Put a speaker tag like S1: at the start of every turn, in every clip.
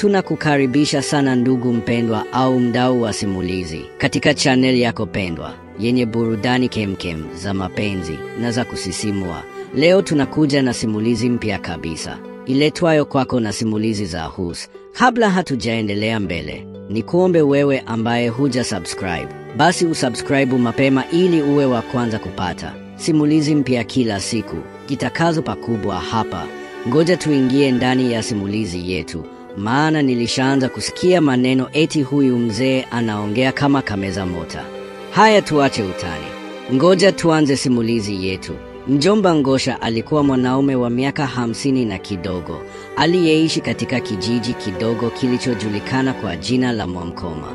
S1: Tunakukaribisha sana ndugu mpendwa au mdau wa simulizi katika channel yako pendwa yenye burudani kemkem za mapenzi na za kusisimua. Leo tunakuja na simulizi mpya kabisa, iletwayo kwako na Simulizi za Hus. Kabla hatujaendelea mbele, ni kuombe wewe ambaye huja subscribe, basi usubscribe mapema ili uwe wa kwanza kupata simulizi mpya kila siku kitakazo pakubwa hapa. Ngoja tuingie ndani ya simulizi yetu, maana nilishaanza kusikia maneno eti huyu mzee anaongea kama kameza mota. Haya, tuache utani, ngoja tuanze simulizi yetu. Mjomba Ngosha alikuwa mwanaume wa miaka 50 na kidogo, aliyeishi katika kijiji kidogo kilichojulikana kwa jina la Mwamkoma.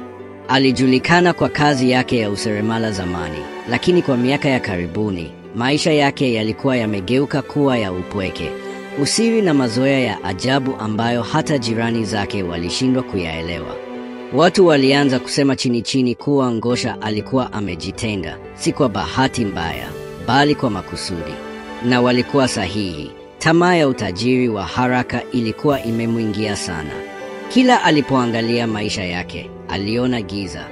S1: Alijulikana kwa kazi yake ya useremala zamani, lakini kwa miaka ya karibuni, maisha yake yalikuwa yamegeuka kuwa ya upweke, usiri na mazoea ya ajabu ambayo hata jirani zake walishindwa kuyaelewa. Watu walianza kusema chini chini kuwa Ngosha alikuwa amejitenda, si kwa bahati mbaya, bali kwa makusudi. Na walikuwa sahihi. Tamaa ya utajiri wa haraka ilikuwa imemwingia sana. Kila alipoangalia maisha yake, aliona giza.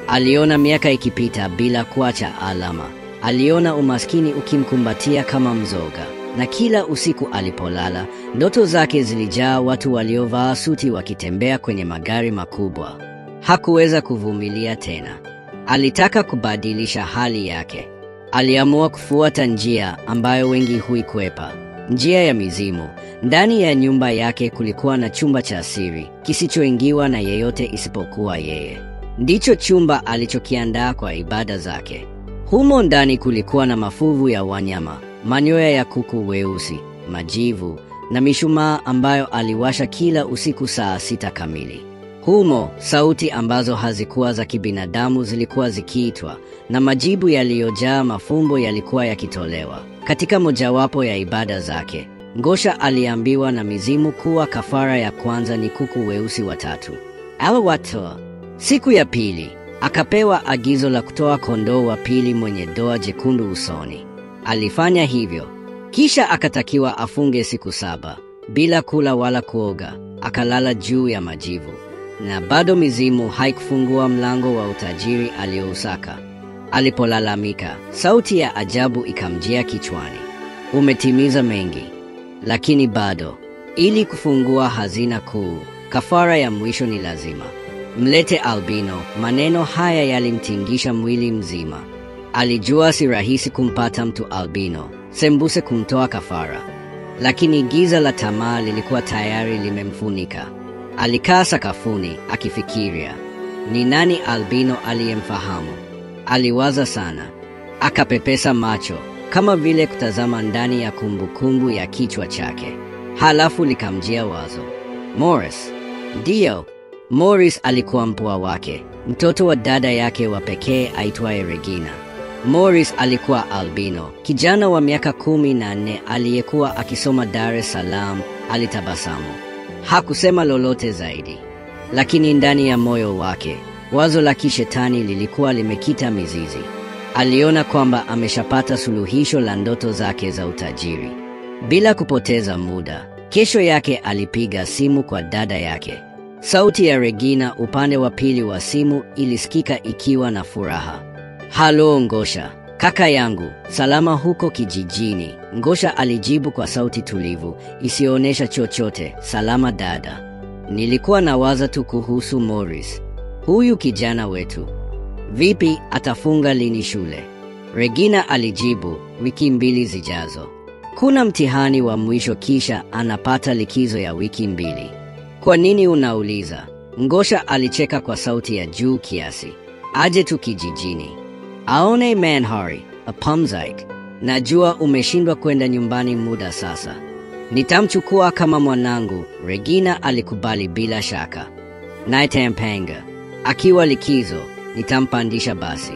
S1: Aliona miaka ikipita bila kuacha alama. Aliona umaskini ukimkumbatia kama mzoga. Na kila usiku alipolala, ndoto zake zilijaa watu waliovaa suti wakitembea kwenye magari makubwa. Hakuweza kuvumilia tena. Alitaka kubadilisha hali yake. Aliamua kufuata njia ambayo wengi huikwepa, njia ya mizimu. Ndani ya nyumba yake kulikuwa na chumba cha siri kisichoingiwa na yeyote isipokuwa yeye. Ndicho chumba alichokiandaa kwa ibada zake. Humo ndani kulikuwa na mafuvu ya wanyama, manyoya ya kuku weusi, majivu na mishumaa ambayo aliwasha kila usiku saa 6 kamili. Humo sauti ambazo hazikuwa za kibinadamu zilikuwa zikiitwa, na majibu yaliyojaa mafumbo yalikuwa yakitolewa. Katika mojawapo ya ibada zake, Ngosha aliambiwa na mizimu kuwa kafara ya kwanza ni kuku weusi 3. Aliwatoa. Siku ya pili, akapewa agizo la kutoa kondoo wa pili mwenye doa jekundu usoni. Alifanya hivyo. Kisha akatakiwa afunge siku 7 bila kula wala kuoga. Akalala juu ya majivu. Na bado mizimu haikufungua mlango wa utajiri aliousaka. Alipolalamika, sauti ya ajabu ikamjia kichwani. Umetimiza mengi, lakini bado, ili kufungua hazina kuu, kafara ya mwisho ni lazima. Mlete albino. Maneno haya yalimtingisha mwili mzima. Alijua si rahisi kumpata mtu albino, sembuse kumtoa kafara. Lakini giza la tamaa lilikuwa tayari limemfunika. Alikaa sakafuni akifikiria, ni nani albino aliyemfahamu? Aliwaza sana. Akapepesa macho kama vile kutazama ndani ya kumbukumbu ya kichwa chake. Halafu likamjia wazo. Morris. Ndiyo, Morris alikuwa mpwa wake, mtoto wa dada yake wa pekee aitwaye Regina. Morris alikuwa albino, kijana wa miaka 14 aliyekuwa akisoma Dar es Salaam. Alitabasamu. Hakusema lolote zaidi. Lakini ndani ya moyo wake, wazo la kishetani lilikuwa limekita mizizi. Aliona kwamba ameshapata suluhisho la ndoto zake za utajiri. Bila kupoteza muda, kesho yake alipiga simu kwa dada yake. Sauti ya Regina upande wa pili wa simu ilisikika ikiwa na furaha. Halo Ngosha, kaka yangu, salama huko kijijini? Ngosha alijibu kwa sauti tulivu, isionyesha chochote. Salama dada. Nilikuwa nawaza tu kuhusu Morris, huyu kijana wetu. Vipi, atafunga lini shule? Regina alijibu, wiki 2 zijazo. Kuna mtihani wa mwisho kisha anapata likizo ya wiki 2. Kwa nini unauliza? Ngosha alicheka kwa sauti ya juu kiasi. Aje tu kijijini aone Manhari, apumzike. Najua umeshindwa kwenda nyumbani muda sasa. Nitamchukua kama mwanangu. Regina alikubali bila shaka. Nitampanga. Akiwa likizo, nitampandisha basi.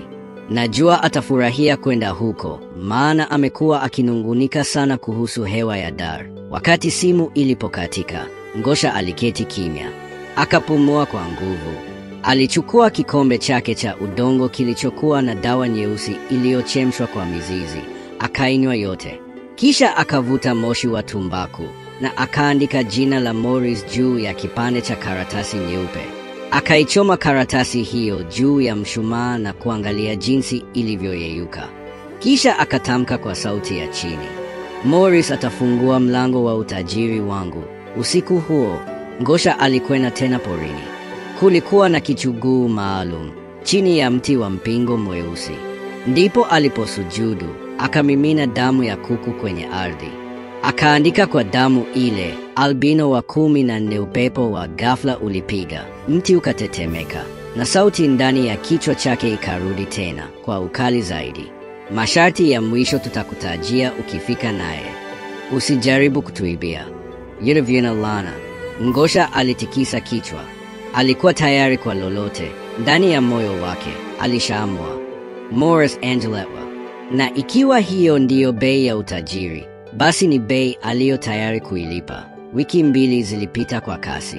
S1: Najua atafurahia kwenda huko, maana amekuwa akinungunika sana kuhusu hewa ya Dar. Wakati simu ilipokatika, Ngosha aliketi kimya. Akapumua kwa nguvu. Alichukua kikombe chake cha udongo kilichokuwa na dawa nyeusi iliyochemshwa kwa mizizi. Akainywa yote. Kisha akavuta moshi wa tumbaku na akaandika jina la Morris juu ya kipande cha karatasi nyeupe. Akaichoma karatasi hiyo juu ya mshumaa na kuangalia jinsi ilivyoyeyuka. Kisha akatamka kwa sauti ya chini, Morris atafungua mlango wa utajiri wangu. Usiku huo, Ngosha alikwenda tena porini. Kulikuwa na kichuguu maalum chini ya mti wa mpingo mweusi. Ndipo aliposujudu, akamimina damu ya kuku kwenye ardhi. Akaandika kwa damu ile, albino wa 14. Upepo wa ghafla ulipiga, mti ukatetemeka, na sauti ndani ya kichwa chake ikarudi tena kwa ukali zaidi. Masharti ya mwisho tutakutajia ukifika naye. Usijaribu kutuibia. Yudavina Lana. Ngosha alitikisa kichwa. Alikuwa tayari kwa lolote. Ndani ya moyo wake alishaamua. Morris Angeletwa. Na ikiwa hiyo ndiyo bei ya utajiri, basi ni bei aliyo tayari kuilipa. Wiki 2 zilipita kwa kasi.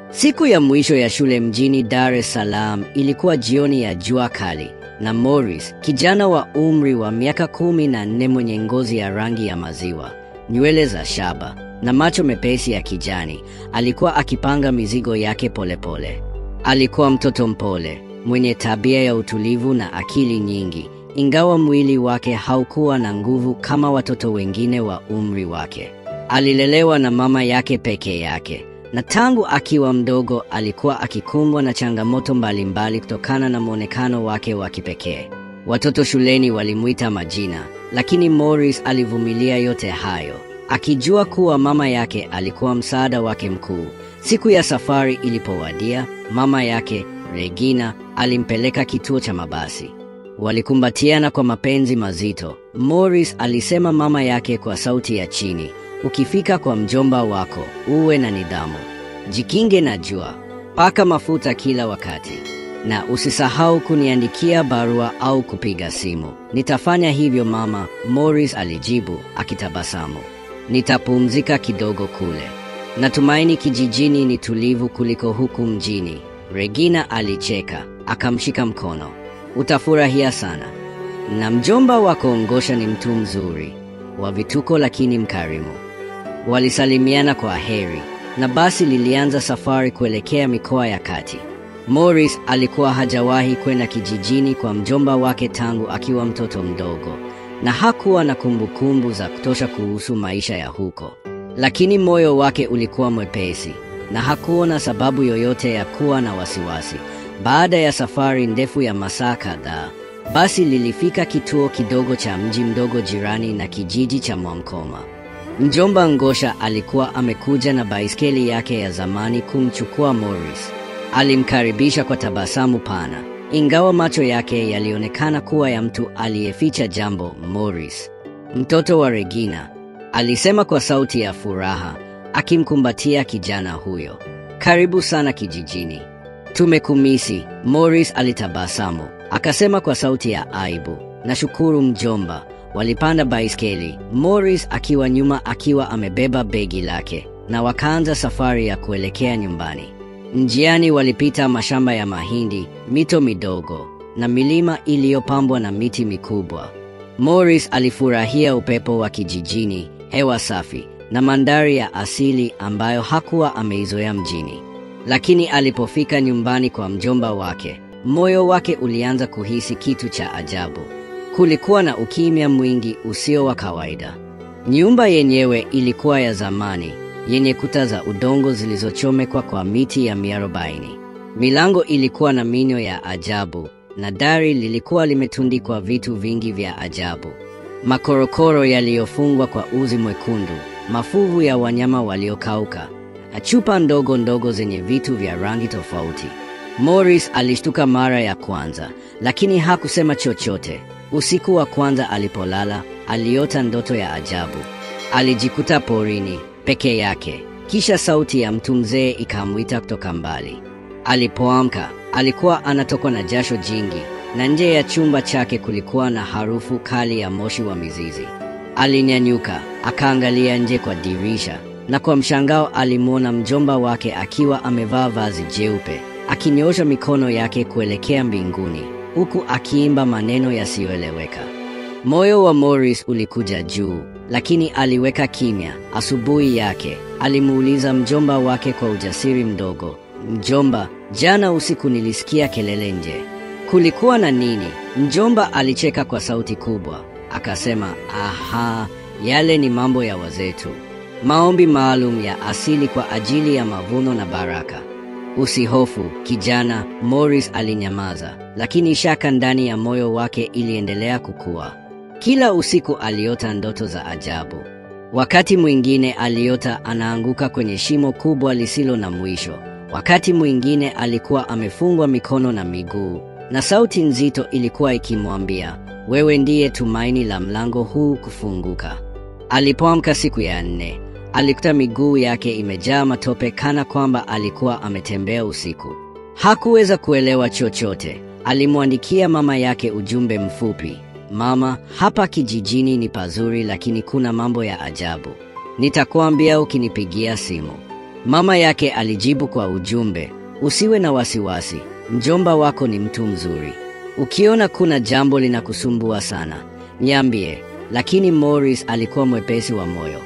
S1: Siku ya mwisho ya shule mjini Dar es Salaam ilikuwa jioni ya jua kali, na Morris, kijana wa umri wa miaka 14 mwenye ngozi ya rangi ya maziwa, nywele za shaba na macho mepesi ya kijani, alikuwa akipanga mizigo yake polepole. Alikuwa mtoto mpole, mwenye tabia ya utulivu na akili nyingi, ingawa mwili wake haukuwa na nguvu kama watoto wengine wa umri wake. Alilelewa na mama yake peke yake, na tangu akiwa mdogo alikuwa akikumbwa na changamoto mbalimbali kutokana na muonekano wake wa kipekee. Watoto shuleni walimuita majina, lakini Morris alivumilia yote hayo, akijua kuwa mama yake alikuwa msaada wake mkuu. Siku ya safari ilipowadia, mama yake, Regina, alimpeleka kituo cha mabasi. Walikumbatiana kwa mapenzi mazito. Morris alisema mama yake kwa sauti ya chini, ukifika kwa mjomba wako, uwe na nidhamu. Jikinge na jua, paka mafuta kila wakati, na usisahau kuniandikia barua au kupiga simu. Nitafanya hivyo mama, Morris alijibu akitabasamu. Nitapumzika kidogo kule. Natumaini kijijini ni tulivu kuliko huku mjini. Regina alicheka, akamshika mkono. Utafurahia sana. Na mjomba wako Ngosha ni mtu mzuri, wa vituko lakini mkarimu. Walisalimiana kwa heri, na basi lilianza safari kuelekea mikoa ya kati. Morris alikuwa hajawahi kwenda kijijini kwa mjomba wake tangu akiwa mtoto mdogo, na hakuwa na kumbukumbu za kutosha kuhusu maisha ya huko. Lakini moyo wake ulikuwa mwepesi, na hakuona sababu yoyote ya kuwa na wasiwasi. Baada ya safari ndefu ya masaa kadhaa, basi lilifika kituo kidogo cha mji mdogo jirani na kijiji cha Mwamkoma. Mjomba Ngosha alikuwa amekuja na baiskeli yake ya zamani kumchukua Morris. Alimkaribisha kwa tabasamu pana, ingawa macho yake yalionekana kuwa ya mtu aliyeficha jambo. Morris, mtoto wa Regina, alisema kwa sauti ya furaha, akimkumbatia kijana huyo. Karibu sana kijijini. Tumekumisi. Morris alitabasamu, akasema kwa sauti ya aibu, nashukuru mjomba. Walipanda baiskeli, Morris akiwa nyuma akiwa amebeba begi lake, na wakaanza safari ya kuelekea nyumbani. Njiani walipita mashamba ya mahindi, mito midogo, na milima iliyopambwa na miti mikubwa. Morris alifurahia upepo wa kijijini, hewa safi, na mandhari ya asili ambayo hakuwa ameizoea mjini. Lakini alipofika nyumbani kwa mjomba wake, moyo wake ulianza kuhisi kitu cha ajabu. Kulikuwa na ukimya mwingi usio wa kawaida. Nyumba yenyewe ilikuwa ya zamani, yenye kuta za udongo zilizochomekwa kwa miti ya miarobaini. Milango ilikuwa na minyo ya ajabu, na dari lilikuwa limetundikwa vitu vingi vya ajabu. Makorokoro yaliyofungwa kwa uzi mwekundu, mafuvu ya wanyama waliokauka, na chupa ndogo ndogo zenye vitu vya rangi tofauti. Morris alishtuka mara ya kwanza, lakini hakusema chochote. Usiku wa kwanza alipolala, aliota ndoto ya ajabu. Alijikuta porini, peke yake. Kisha sauti ya mtu mzee ikamwita kutoka mbali. Alipoamka, alikuwa anatokwa na jasho jingi, na nje ya chumba chake kulikuwa na harufu kali ya moshi wa mizizi. Alinyanyuka, akaangalia nje kwa dirisha, na kwa mshangao alimwona mjomba wake akiwa amevaa vazi jeupe, akinyoosha mikono yake kuelekea mbinguni, huku akiimba maneno yasiyoeleweka. Moyo wa Morris ulikuja juu, lakini aliweka kimya. Asubuhi yake, alimuuliza mjomba wake kwa ujasiri mdogo, "Mjomba, jana usiku nilisikia kelele nje. Kulikuwa na nini?" Mjomba alicheka kwa sauti kubwa. Akasema, "Aha, yale ni mambo ya wazetu. Maombi maalum ya asili kwa ajili ya mavuno na baraka." "Usihofu, kijana." Morris alinyamaza, lakini shaka ndani ya moyo wake iliendelea kukua. Kila usiku aliota ndoto za ajabu. Wakati mwingine aliota anaanguka kwenye shimo kubwa lisilo na mwisho. Wakati mwingine alikuwa amefungwa mikono na miguu, na sauti nzito ilikuwa ikimwambia, "Wewe ndiye tumaini la mlango huu kufunguka." Alipoamka siku ya 4, alikuta miguu yake imejaa matope kana kwamba alikuwa ametembea usiku. Hakuweza kuelewa chochote. Alimwandikia mama yake ujumbe mfupi, "Mama, hapa kijijini ni pazuri lakini kuna mambo ya ajabu. Nitakuambia ukinipigia simu." Mama yake alijibu kwa ujumbe, "Usiwe na wasiwasi, mjomba wako ni mtu mzuri. Ukiona kuna jambo linakusumbua sana, niambie." Lakini Morris alikuwa mwepesi wa moyo.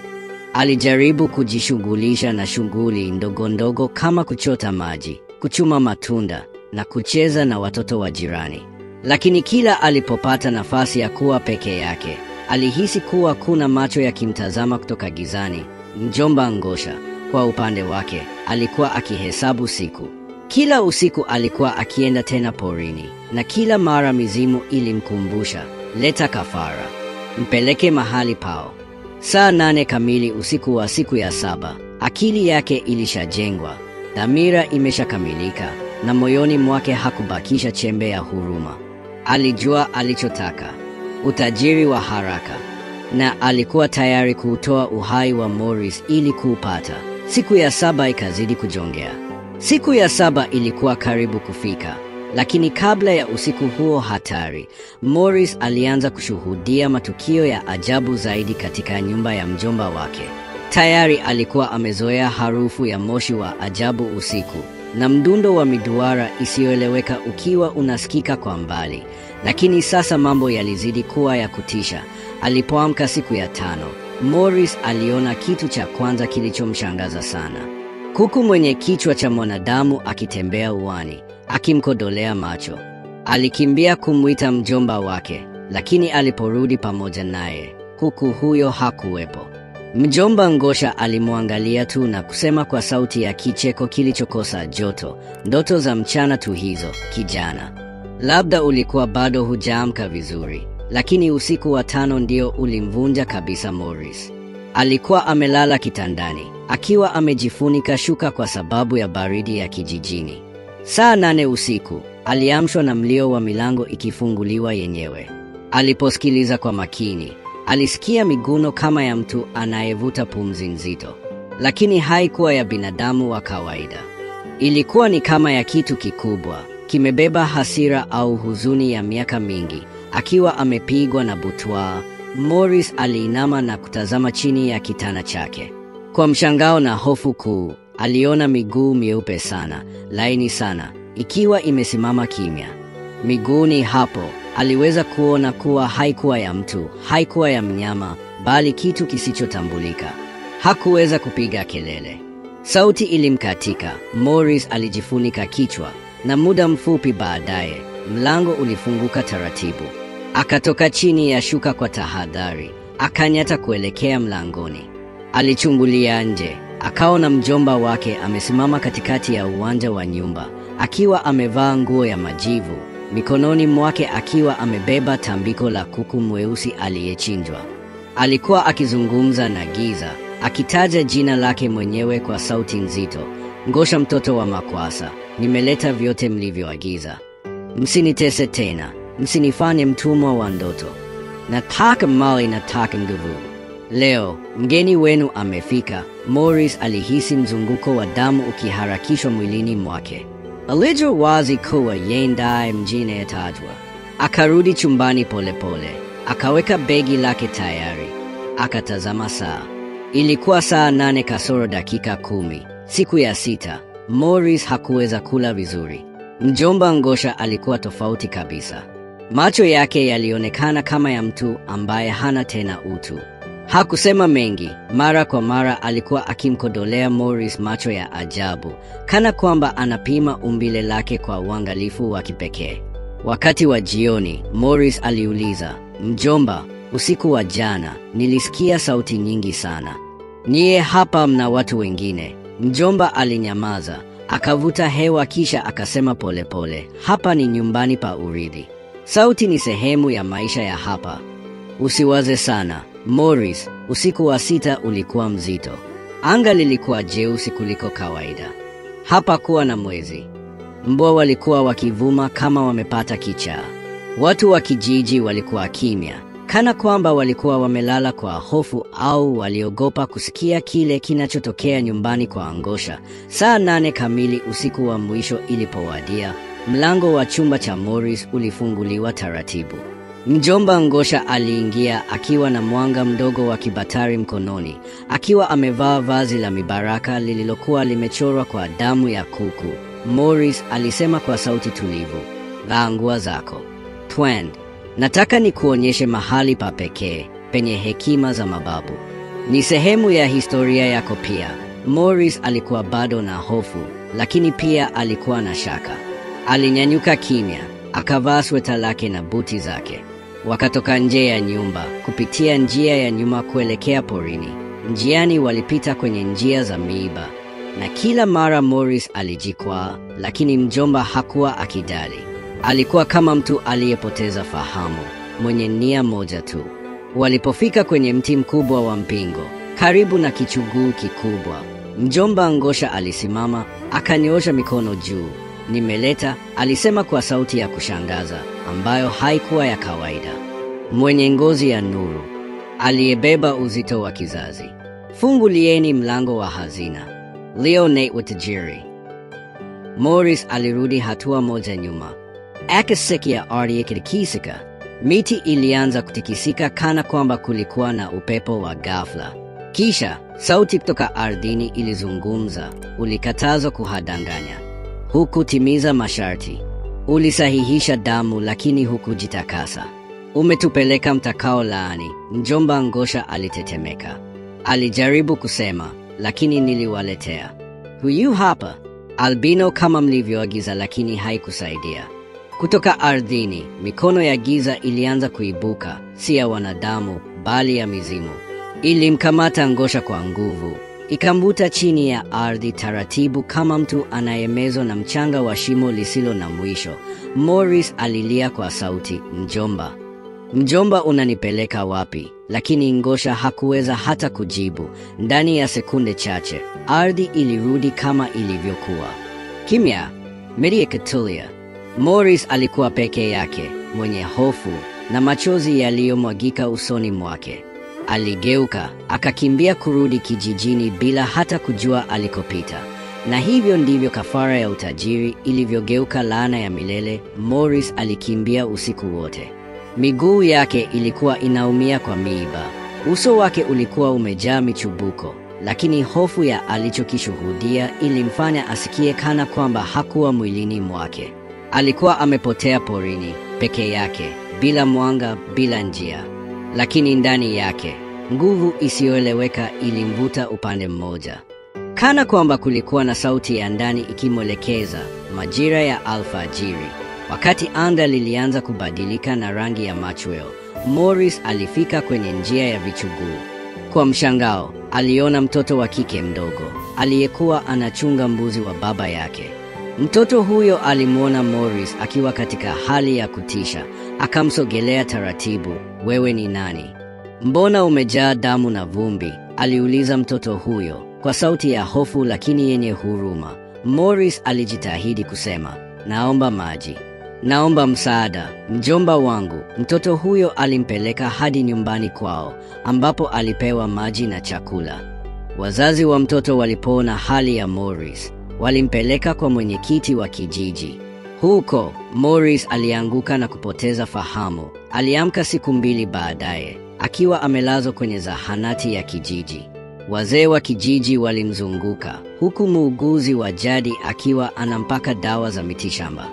S1: Alijaribu kujishughulisha na shughuli ndogo ndogo kama kuchota maji, kuchuma matunda na kucheza na watoto wa jirani. Lakini kila alipopata nafasi ya kuwa peke yake, alihisi kuwa kuna macho yakimtazama kutoka gizani. Mjomba Ngosha, kwa upande wake, alikuwa akihesabu siku. Kila usiku alikuwa akienda tena porini, na kila mara mizimu ilimkumbusha, "Leta kafara, mpeleke mahali pao." Saa 8 kamili usiku wa siku ya 7, akili yake ilishajengwa, dhamira imeshakamilika, na moyoni mwake hakubakisha chembe ya huruma. Alijua alichotaka, utajiri wa haraka, na alikuwa tayari kuutoa uhai wa Morris ili kuupata. Siku ya 7 ikazidi kujongea. Siku ya 7 ilikuwa karibu kufika, lakini kabla ya usiku huo hatari, Morris alianza kushuhudia matukio ya ajabu zaidi katika nyumba ya mjomba wake. Tayari alikuwa amezoea harufu ya moshi wa ajabu usiku, na mdundo wa miduara isiyoeleweka ukiwa unasikika kwa mbali. Lakini sasa mambo yalizidi kuwa ya kutisha. Alipoamka siku ya 5, Morris aliona kitu cha kwanza kilichomshangaza sana. Kuku mwenye kichwa cha mwanadamu akitembea uani, akimkodolea macho. Alikimbia kumwita mjomba wake, lakini aliporudi pamoja naye, kuku huyo hakuwepo. Mjomba Ngosha alimwangalia tu na kusema kwa sauti ya kicheko kilichokosa joto, "Ndoto za mchana tu hizo, kijana. Labda ulikuwa bado hujaamka vizuri." Lakini usiku wa 5 ndio ulimvunja kabisa Morris. Alikuwa amelala kitandani, akiwa amejifunika shuka kwa sababu ya baridi ya kijijini. Saa 8 usiku, aliamshwa na mlio wa milango ikifunguliwa yenyewe. Aliposikiliza kwa makini, alisikia miguno kama ya mtu anayevuta pumzi nzito, lakini haikuwa ya binadamu wa kawaida. Ilikuwa ni kama ya kitu kikubwa, kimebeba hasira au huzuni ya miaka mingi. Akiwa amepigwa na butwaa, Morris aliinama na kutazama chini ya kitanda chake. Kwa mshangao na hofu kuu, aliona miguu mieupe sana, laini sana, ikiwa imesimama kimya. Miguuni hapo, aliweza kuona kuwa haikuwa ya mtu, haikuwa ya mnyama, bali kitu kisichotambulika. Hakuweza kupiga kelele. Sauti ilimkatika. Morris alijifunika kichwa, na muda mfupi baadaye, mlango ulifunguka taratibu. Akatoka chini ya shuka kwa tahadhari, akanyata kuelekea mlangoni. Alichungulia nje, akaona mjomba wake amesimama katikati ya uwanja wa nyumba, akiwa amevaa nguo ya majivu, mikononi mwake akiwa amebeba tambiko la kuku mweusi aliyechinjwa. Alikuwa akizungumza na giza, akitaja jina lake mwenyewe kwa sauti nzito, "Ngosha mtoto wa Makwasa, nimeleta vyote mlivyoagiza. Msinitese tena, msinifanye mtumwa wa ndoto. Nataka mali, nataka nguvu. Leo, mgeni wenu amefika." Morris alihisi mzunguko wa damu ukiharakishwa mwilini mwake. Alijua wazi kuwa yeye ndiye mjini atajwa. Akarudi chumbani polepole, akaweka begi lake tayari, akatazama saa. Ilikuwa saa 8 kasoro dakika 10, siku ya 6. Morris hakuweza kula vizuri. Mjomba Ngosha alikuwa tofauti kabisa. Macho yake yalionekana kama ya mtu ambaye hana tena utu. Hakusema mengi. Mara kwa mara alikuwa akimkodolea Morris macho ya ajabu, kana kwamba anapima umbile lake kwa uangalifu wa kipekee. Wakati wa jioni, Morris aliuliza, "Mjomba, usiku wa jana nilisikia sauti nyingi sana. Nyie hapa mna watu wengine?" Mjomba alinyamaza, akavuta hewa kisha akasema polepole, "Hapa ni nyumbani pa urithi. Sauti ni sehemu ya maisha ya hapa. Usiwaze sana, Morris." Usiku wa 6 ulikuwa mzito. Anga lilikuwa jeusi kuliko kawaida. Hapakuwa na mwezi. Mbwa walikuwa wakivuma kama wamepata kichaa. Watu wa kijiji walikuwa kimya, kana kwamba walikuwa wamelala kwa hofu au waliogopa kusikia kile kinachotokea nyumbani kwa Ngosha. Saa 8 kamili usiku wa mwisho ilipowadia, mlango wa chumba cha Morris ulifunguliwa taratibu. Mjomba Ngosha aliingia akiwa na mwanga mdogo wa kibatari mkononi, akiwa amevaa vazi la mibaraka lililokuwa limechorwa kwa damu ya kuku. Morris alisema kwa sauti tulivu, "Vaa nguo zako. Twende. Nataka nikuonyeshe mahali pa pekee penye hekima za mababu. Ni sehemu ya historia yako pia." Morris alikuwa bado na hofu, lakini pia alikuwa na shaka. Alinyanyuka kimya, akavaa sweta lake na buti zake. Wakatoka nje ya nyumba, kupitia njia ya nyuma kuelekea porini. Njiani walipita kwenye njia za miiba, na kila mara Morris alijikwaa, lakini mjomba hakuwa akijali. Alikuwa kama mtu aliyepoteza fahamu, mwenye nia moja tu. Walipofika kwenye mti mkubwa wa mpingo, karibu na kichuguu kikubwa, mjomba Ngosha alisimama, akanyoosha mikono juu. "Nimeleta," alisema kwa sauti ya kushangaza ambayo haikuwa ya kawaida. "Mwenye ngozi ya nuru, aliyebeba uzito wa kizazi. Fungulieni mlango wa hazina. Leo Nate wa tajiri." Morris alirudi hatua moja nyuma. Akasikia ardhi ikitikisika. Miti ilianza kutikisika kana kwamba kulikuwa na upepo wa ghafla. Kisha sauti kutoka ardhini ilizungumza, "Ulikatazwa kuhadanganya. Hukutimiza masharti. Ulisahihisha damu lakini hukujitakasa. Umetupeleka mtakao laani." Mjomba Ngosha alitetemeka. Alijaribu kusema, "Lakini niliwaletea. Huyu hapa, albino kama mlivyoagiza," lakini haikusaidia. Kutoka ardhini, mikono ya giza ilianza kuibuka, si ya wanadamu, bali ya mizimu. Ilimkamata Ngosha kwa nguvu, ikamvuta chini ya ardhi taratibu kama mtu anayemezwa na mchanga wa shimo lisilo na mwisho. Morris alilia kwa sauti, "Mjomba, mjomba, unanipeleka wapi?" Lakini Ngosha hakuweza hata kujibu. Ndani ya sekunde chache, ardhi ilirudi kama ilivyokuwa. Kimya, miti ikatulia. Morris alikuwa peke yake, mwenye hofu na machozi yaliyomwagika usoni mwake. Aligeuka, akakimbia kurudi kijijini bila hata kujua alikopita. Na hivyo ndivyo kafara ya utajiri ilivyogeuka laana ya milele. Morris alikimbia usiku wote. Miguu yake ilikuwa inaumia kwa miiba. Uso wake ulikuwa umejaa michubuko, lakini hofu ya alichokishuhudia ilimfanya asikie kana kwamba hakuwa mwilini mwake. Alikuwa amepotea porini, peke yake, bila mwanga, bila njia. Lakini ndani yake, nguvu isiyoeleweka ilimvuta upande mmoja. Kana kwamba kulikuwa na sauti ya ndani ikimwelekeza. Majira ya alfajiri, wakati anga lilianza kubadilika na rangi ya machweo, Morris alifika kwenye njia ya vichuguu. Kwa mshangao, aliona mtoto wa kike mdogo, aliyekuwa anachunga mbuzi wa baba yake. Mtoto huyo alimwona Morris akiwa katika hali ya kutisha, akamsogelea taratibu. "Wewe ni nani? Mbona umejaa damu na vumbi?" aliuliza mtoto huyo, kwa sauti ya hofu lakini yenye huruma. Morris alijitahidi kusema, "Naomba maji. Naomba msaada, mjomba wangu." Mtoto huyo alimpeleka hadi nyumbani kwao, ambapo alipewa maji na chakula. Wazazi wa mtoto walipoona hali ya Morris, walimpeleka kwa mwenyekiti wa kijiji. Huko, Morris alianguka na kupoteza fahamu. Aliamka siku 2 baadaye, akiwa amelazwa kwenye zahanati ya kijiji. Wazee wa kijiji walimzunguka, huku muuguzi wa jadi akiwa anampaka dawa za mitishamba.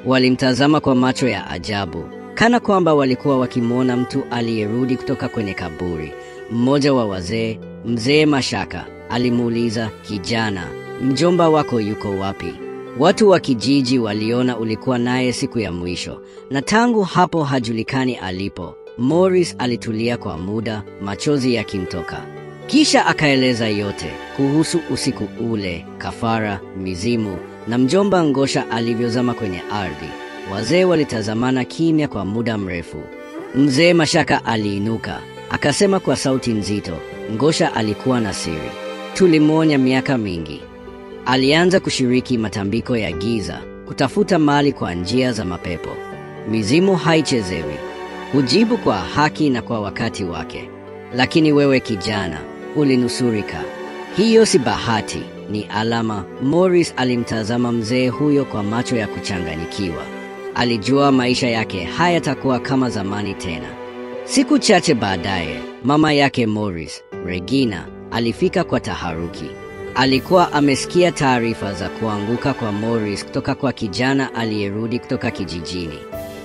S1: Walimtazama kwa macho ya ajabu, kana kwamba walikuwa wakimwona mtu aliyerudi kutoka kwenye kaburi. Mmoja wa wazee, Mzee Mashaka, alimuuliza, kijana, mjomba wako yuko wapi? Watu wa kijiji waliona ulikuwa naye siku ya mwisho, na tangu hapo hajulikani alipo. Morris alitulia kwa muda, machozi yakimtoka. Kisha akaeleza yote kuhusu usiku ule, kafara, mizimu na mjomba Ngosha alivyozama kwenye ardhi. Wazee walitazamana kimya kwa muda mrefu. Mzee Mashaka aliinuka, akasema kwa sauti nzito, Ngosha alikuwa na siri. Tulimwonya miaka mingi. Alianza kushiriki matambiko ya giza, kutafuta mali kwa njia za mapepo. Mizimu haichezewi, hujibu kwa haki na kwa wakati wake. Lakini wewe kijana, ulinusurika. Hiyo si bahati, ni alama. Morris alimtazama mzee huyo kwa macho ya kuchanganyikiwa. Alijua maisha yake hayatakuwa kama zamani tena. Siku chache baadaye, mama yake Morris, Regina, alifika kwa taharuki. Alikuwa amesikia taarifa za kuanguka kwa Morris kutoka kwa kijana aliyerudi kutoka kijijini.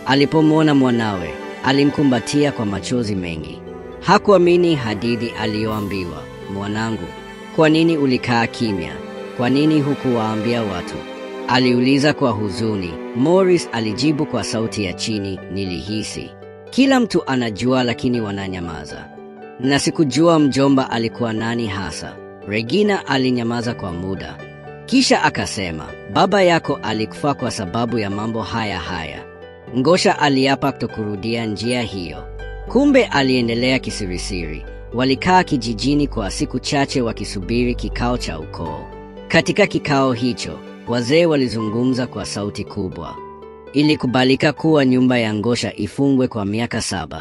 S1: Alipomwona mwanawe, alimkumbatia kwa machozi mengi. Hakuamini hadithi aliyoambiwa. Mwanangu, kwa nini ulikaa kimya? Kwa nini hukuwaambia watu? Aliuliza kwa huzuni. Morris alijibu kwa sauti ya chini, nilihisi. Kila mtu anajua lakini wananyamaza. Na sikujua mjomba alikuwa nani hasa. Regina alinyamaza kwa muda. Kisha akasema, baba yako alikufa kwa sababu ya mambo haya haya. Ngosha aliapa kutokurudia njia hiyo. Kumbe aliendelea kisirisiri. Walikaa kijijini kwa siku chache wakisubiri kikao cha ukoo. Katika kikao hicho, wazee walizungumza kwa sauti kubwa. Ilikubalika kuwa nyumba ya Ngosha ifungwe kwa miaka 7.